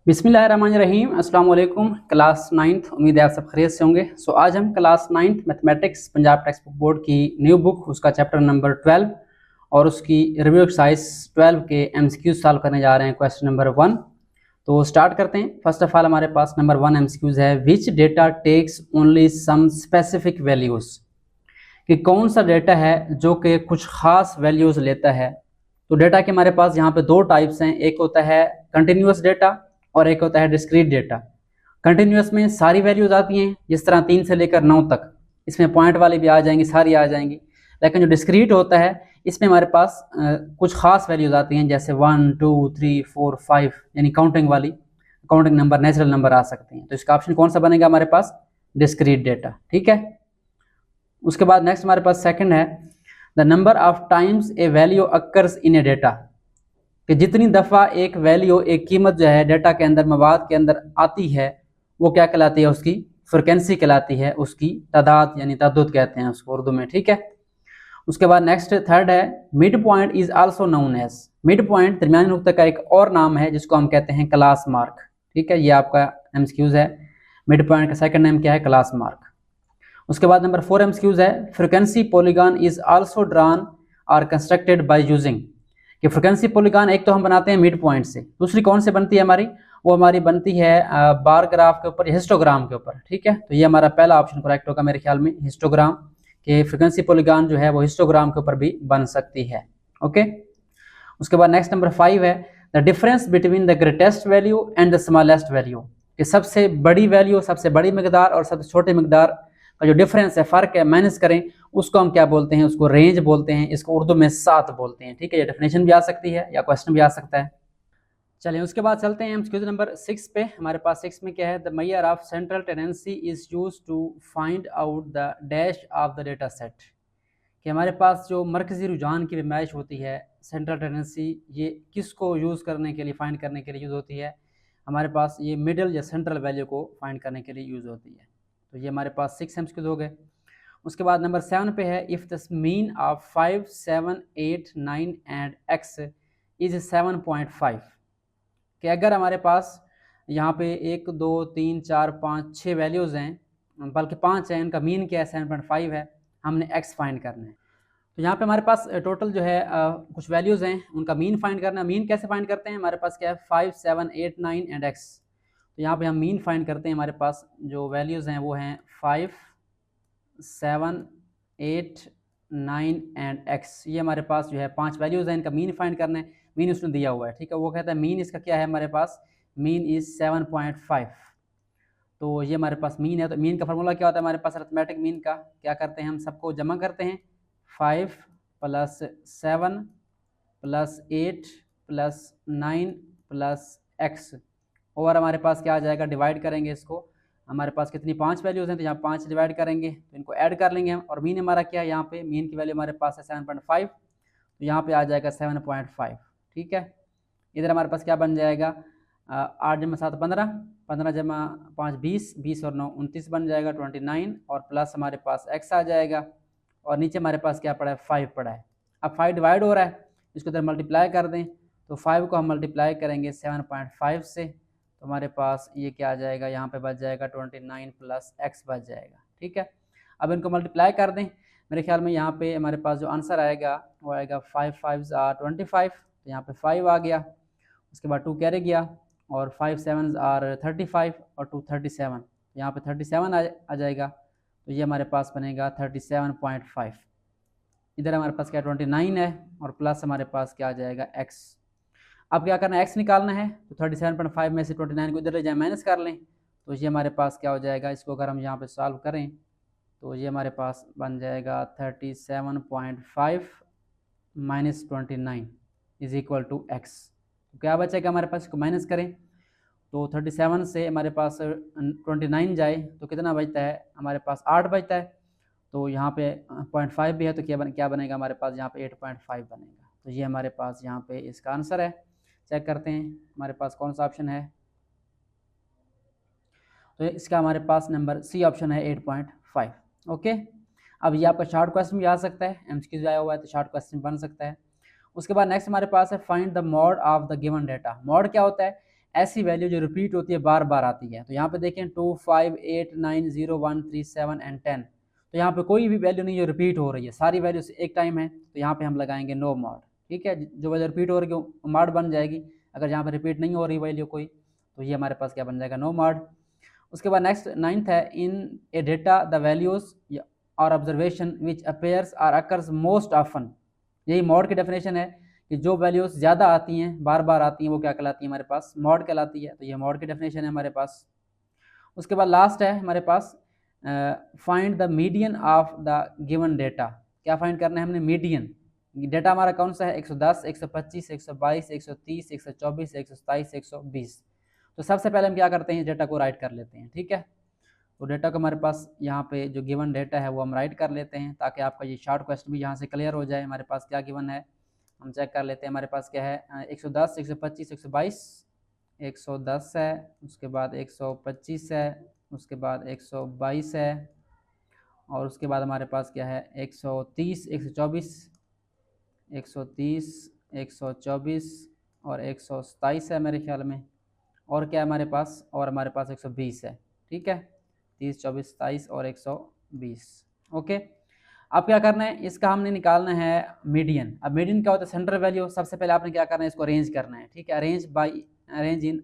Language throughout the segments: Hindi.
बिस्मिल्लाहिर्रहमानिर्रहीम अस्सलाम वालेकुम। क्लास 9th, उम्मीद है आप सब खैरियत से होंगे। आज हम class 9th mathematics Punjab text book board की न्यू बुक उसका चैप्टर नंबर 12 और उसकी रिव्यू एक्सरसाइज 12 के एमसीक्यू सॉल्व करने जा रहे हैं। क्वेश्चन नंबर 1 तो स्टार्ट करते हैं। फर्स्ट ऑफ ऑल हमारे पास नंबर 1 एमसीक्यूज है, which data takes only some specific values, कि कौन सा डेटा है जो कि कुछ खास वैल्यूज लेता है। तो डेटा के हमारे पास यहाँ पे दो टाइप्स हैं, एक होता है कंटिन्यूस डेटा और एक होता है डिस्क्रीट डेटा। कंटिन्यूस में सारी वैल्यूज आती हैं, जिस तरह 3 से लेकर 9 तक, इसमें पॉइंट वाली भी आ जाएंगी, सारी आ जाएंगी। लेकिन जो डिस्क्रीट होता है इसमें हमारे पास कुछ खास वैल्यूज आती हैं, जैसे 1 2 3 4 5, यानी काउंटिंग वाली, काउंटिंग नंबर, नेचुरल नंबर आ सकते हैं। तो इसका ऑप्शन कौन सा बनेगा हमारे पास? Discrete data. ठीक है। उसके बाद नेक्स्ट हमारे पास सेकंड है, the number of times A value occurs in A data, कि जितनी दफ़ा एक वैल्यू, एक कीमत जो है डेटा के अंदर, मवाद के अंदर आती है, वो क्या कहलाती है? उसकी फ्रिक्वेंसी कहलाती है, उसकी तादाद, यानी तअद्दुद कहते हैं उसको उर्दू में। ठीक है। उसके बाद नेक्स्ट थर्ड है, mid point is also known as, mid point दरमियानी नुक्ते का एक और नाम है जिसको हम कहते हैं क्लास मार्क। ठीक है, ये आपका एमसीक्यूज है। मिड पॉइंट का सेकंड नेम क्या है? Class mark. उसके बाद नंबर 4 एमसीक्यूज है, frequency polygon is also drawn और कंस्ट्रक्टेड बाय यूजिंग, कि फ्रिक्वेंसी पॉलीगॉन एक तो हम बनाते हैं मिड पॉइंट से, दूसरी कौन से बनती है हमारी? वो हमारी बनती है बार ग्राफ के ऊपर, हिस्टोग्राम के ऊपर। ठीक है, तो ये हमारा पहला ऑप्शन करेक्ट होगा मेरे ख्याल में, हिस्टोग्राम, के फ्रिक्वेंसी पॉलीगॉन जो है वो हिस्टोग्राम के ऊपर भी बन सकती है। ओके। उसके बाद नेक्स्ट नंबर 5 है, the difference between the greatest value and the smallest value, कि सबसे बड़ी वैल्यू, सबसे बड़ी मकदार और सबसे छोटे मकदार का जो डिफरेंस है, फर्क है, माइनस करें, उसको हम क्या बोलते हैं? उसको रेंज बोलते हैं, इसको उर्दू में सात बोलते हैं। ठीक है, ये डेफिनेशन भी आ सकती है या क्वेश्चन भी आ सकता है। चलिए उसके बाद चलते हैं एमसीक्यू नंबर 6 पे। हमारे पास 6 में क्या है, the measure of central tendency is used to find out the dash of the data set, कि हमारे पास जो मरकजी रुझान की पैमाइश होती है, सेंट्रल टेंडेंसी, ये किसको यूज़ करने के लिए, फाइंड करने के लिए यूज़ होती है? हमारे पास ये मिडल या सेंट्रल वैल्यू को फाइंड करने के लिए यूज़ होती है। तो ये हमारे पास 6 एमसीक्यूज हो गए। उसके बाद नंबर 7 पे है, if the mean of 5 7 8 9 and x is 7.5, कि अगर हमारे पास यहाँ पे 1 2 3 4 5 6 वैल्यूज़ हैं, बल्कि 5 हैं, इनका मीन क्या है? 7.5 है, हमने x फाइंड करना है। तो यहाँ पे हमारे पास टोटल जो है कुछ वैल्यूज़ हैं, उनका मीन फाइंड करना है। मीन कैसे फाइंड करते हैं? हमारे पास क्या है? 5 7 8 9 एंड x। तो यहाँ पे हम मीन फाइंड करते हैं। हमारे पास जो वैल्यूज़ हैं वो हैं 5 7 8 9 एंड x। ये हमारे पास जो है 5 वैल्यूज़ हैं, इनका मीन फाइंड करना है। मीन उसने दिया हुआ है। ठीक है, वो कहता है मीन इसका क्या है हमारे पास? Mean is 7.5। तो ये हमारे पास मीन है। तो मीन का फार्मूला क्या होता है हमारे पास? अरिथमेटिक मीन का क्या करते हैं हम? सबको जमा करते हैं, 5 + 7 + 8 + 9 + x, और हमारे पास क्या आ जाएगा? डिवाइड करेंगे इसको। हमारे पास कितनी 5 वैल्यूज़ हैं, तो यहाँ 5 डिवाइड करेंगे, तो इनको ऐड कर लेंगे हम। और मीन हमारा क्या है? यहाँ पे मीन की वैल्यू हमारे पास है 7.5, तो यहाँ पे आ जाएगा 7.5। ठीक है, इधर हमारे पास क्या बन जाएगा? 8 × 7 15, 15 × 5 20, 20 और 9 29 बन जाएगा 29, और प्लस हमारे पास x आ जाएगा, और नीचे हमारे पास क्या पड़ा है? 5 पड़ा है। अब 5 डिवाइड हो रहा है, इसको इधर मल्टीप्लाई कर दें, तो 5 को हम मल्टीप्लाई करेंगे 7.5 से, तो हमारे पास ये क्या आ जाएगा? यहाँ पे बच जाएगा 29 + x बच जाएगा। ठीक है, अब इनको मल्टीप्लाई कर दें। मेरे ख्याल में यहाँ पे हमारे पास जो आंसर आएगा वो आएगा 5 5 are 25, तो यहाँ पे 5 आ गया। उसके बाद 2 कैरी गया, और 5 7 are 35 और 2 37, यहाँ पे 37 आ जाएगा। तो ये हमारे पास बनेगा 37.5। इधर हमारे पास क्या 29 है, और प्लस हमारे पास क्या आ जाएगा? x। अब क्या करना है? x निकालना है, तो 37.5 में से 29 को इधर ले जाए माइनस कर लें, तो ये हमारे पास क्या हो जाएगा? इसको अगर हम यहाँ पे सॉल्व करें तो ये हमारे पास बन जाएगा 37.5 - 29 इज इक्वल टू x। तो क्या बचेगा हमारे पास? इसको माइनस करें, तो 37 से हमारे पास 29 जाए तो कितना बचता है? हमारे पास 8 बचता है। तो यहाँ पे 0.5 भी है, तो क्या बनेगा हमारे पास? यहाँ पे 8.5 बनेगा। तो ये हमारे पास यहाँ पे इसका आंसर है। चेक करते हैं हमारे पास कौन सा ऑप्शन है। तो इसका हमारे पास नंबर सी ऑप्शन है, 8.5। ओके, अब ये आपका शॉर्ट क्वेश्चन भी आ सकता है, एमसीक्यू आया हुआ है तो शॉर्ट क्वेश्चन बन सकता है। उसके बाद नेक्स्ट हमारे पास है, find the mod of the given data. Mod क्या होता है? ऐसी वैल्यू जो रिपीट होती है, बार बार आती है। तो यहाँ पे देखें 2, 5, 8, 9, 0, 1, 3, 7 एंड 10। तो यहाँ पे कोई भी वैल्यू नहीं जो रिपीट हो रही है, सारी वैल्यूज एक टाइम है, तो यहाँ पे हम लगाएंगे नो मॉड। ठीक है, जो वैल्यू रिपीट हो रही है मॉड बन जाएगी। अगर यहाँ पे रिपीट नहीं हो रही वैल्यू कोई, तो ये हमारे पास क्या बन जाएगा, नो मॉड। उसके बाद नेक्स्ट 9th है, इन ए डेटा द वैल्यूज और ऑब्जर्वेशन विच अपेयर्स और अकर्स मोस्ट ऑफन। यही मॉड की डेफिनेशन है कि जो वैल्यूज ज़्यादा आती हैं, बार बार आती हैं, वो क्या कहलाती है हमारे पास, मॉड कहलाती है। तो ये मॉड की डेफिनेशन है हमारे पास। उसके बाद लास्ट है हमारे पास, find the median of the given data. क्या फाइंड करना है हमने, मीडियन। डेटा हमारा कौन सा है, 110, 125, 122, 130, 124, 127, 120। तो सबसे पहले हम क्या करते हैं, डेटा को राइट कर लेते हैं। ठीक है, तो डेटा को हमारे पास यहाँ पे जो गिवन डेटा है वो हम राइट कर लेते हैं, ताकि आपका ये शॉर्ट क्वेश्चन भी यहाँ से क्लियर हो जाए। हमारे पास क्या गिवन है, हम चेक कर लेते हैं। हमारे पास क्या है, 110, 125, 122, 110 है, उसके बाद 125 है, उसके बाद 122 है, और उसके बाद हमारे पास क्या है, 130, 124, 130, 124 और 127 है मेरे ख्याल में। और क्या है हमारे पास, और हमारे पास 120 है। ठीक है, 30, 24, 27 और 120। ओके, अब क्या करना है, इसका हमने निकालना है मीडियन। अब मीडियन क्या होता है, सेंट्रल वैल्यू। सबसे पहले आपने क्या करना है, इसको अरेंज करना है। ठीक है, अरेंज इन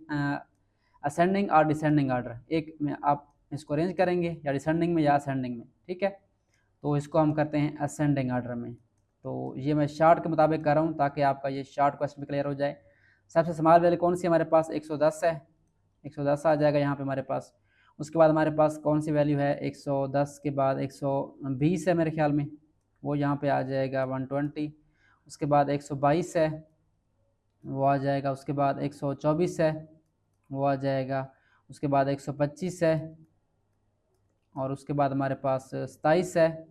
असेंडिंग और डिसेंडिंग ऑर्डर। एक में आप इसको अरेंज करेंगे, या डिसेंडिंग में या असेंडिंग में। ठीक है, तो इसको हम करते हैं असेंडिंग ऑर्डर में। तो ये मैं शार्ट के मुताबिक कर रहा हूँ, ताकि आपका ये शार्ट क्वेश्चन भी क्लियर हो जाए। सबसे स्मॉल वैल्यू कौन सी हमारे पास, 110 है, 110 आ जाएगा यहाँ पे हमारे पास। उसके बाद हमारे पास कौन सी वैल्यू है, 110 के बाद 120 है मेरे ख्याल में, वो यहाँ पे आ जाएगा 120। उसके बाद 122 है, वो आ जाएगा। उसके बाद 124 है, वो आ जाएगा। उसके बाद 125 है, और उसके बाद हमारे पास 27 है,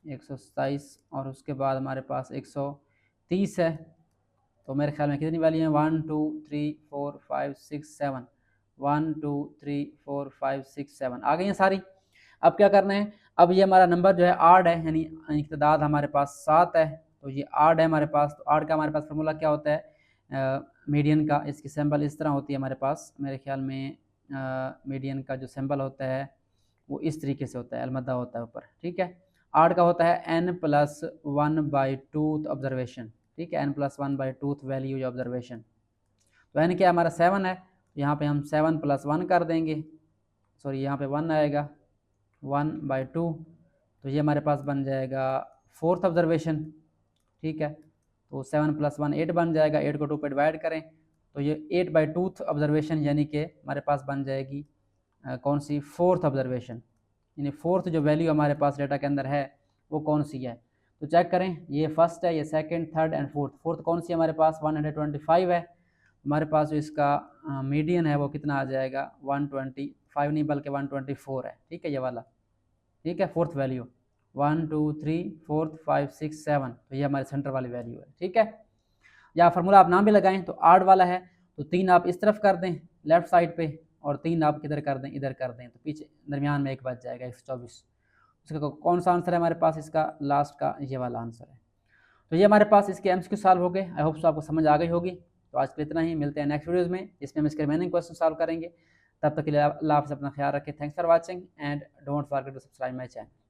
127। और उसके बाद हमारे पास 130 है। तो मेरे ख्याल में कितनी वैल्यू है, 1, 2, 3, 4, 5, 6, 7, 1, 2, 3, 4, 5, 6, 7 आ गई हैं सारी। अब क्या करना है, अब ये हमारा नंबर जो है आड है, यानी इक्तदाद हमारे पास 7 है। तो ये आड है हमारे पास। तो आड का हमारे पास फार्मूला क्या होता है, मीडियन का। इसकी सिंबल इस तरह होती है हमारे पास, मेरे ख्याल में मीडियन का जो सिंबल होता है वो इस तरीके से होता है, अलमदा होता है ऊपर। ठीक है, आड का होता है n+1/2 ऑब्जर्वेशन। ठीक है, n+1/2 वैल्यू या ऑब्जर्वेशन। तो n क्या हमारा 7 है, यहाँ पे हम 7 + 1 कर देंगे, सॉरी यहाँ पे 1 आएगा, 1/2। तो ये हमारे पास बन जाएगा 4th ऑब्जर्वेशन। ठीक है, तो 7 + 1 8 बन जाएगा, 8 को 2 पे डिवाइड करें तो ये 8/2 ऑब्जर्वेशन, यानी कि हमारे पास बन जाएगी कौन सी, 4th ऑब्जर्वेशन। यानी 4th जो वैल्यू हमारे पास डेटा के अंदर है वो कौन सी है। तो चेक करें, ये फर्स्ट है, ये second, third and fourth. Fourth कौन सी है हमारे पास, 125 है हमारे पास। जो इसका मीडियन है वो कितना आ जाएगा, 125 नहीं बल्कि 124 है। ठीक है, ये वाला। ठीक है, फोर्थ वैल्यू 1, 2, 3, 4, 5, 6, 7। तो ये हमारे सेंटर वाली वैल्यू है। ठीक है, या फार्मूला आप नाम भी लगाएं। तो आड वाला है तो 3 आप इस तरफ कर दें लेफ्ट साइड पे, और 3 आप किधर कर दें, इधर कर दें, तो पीछे दरमियान में 1 बच जाएगा, 124। उसका कौन सा आंसर है हमारे पास, इसका लास्ट का ये वाला आंसर है। तो ये हमारे पास इसके एमसीक्यू सॉल्व हो गए। आई होप सो आपको समझ आ गई होगी। तो आज के लिए इतना ही, मिलते हैं नेक्स्ट वीडियोज़ में, इसमें हम इसके रिमेनिंग क्वेश्चन सॉल्व करेंगे। तब तक के लिए अल्लाह हाफ़िज़, अपना ख्याल रखें। Thanks for watching and don't forget to subscribe my channel.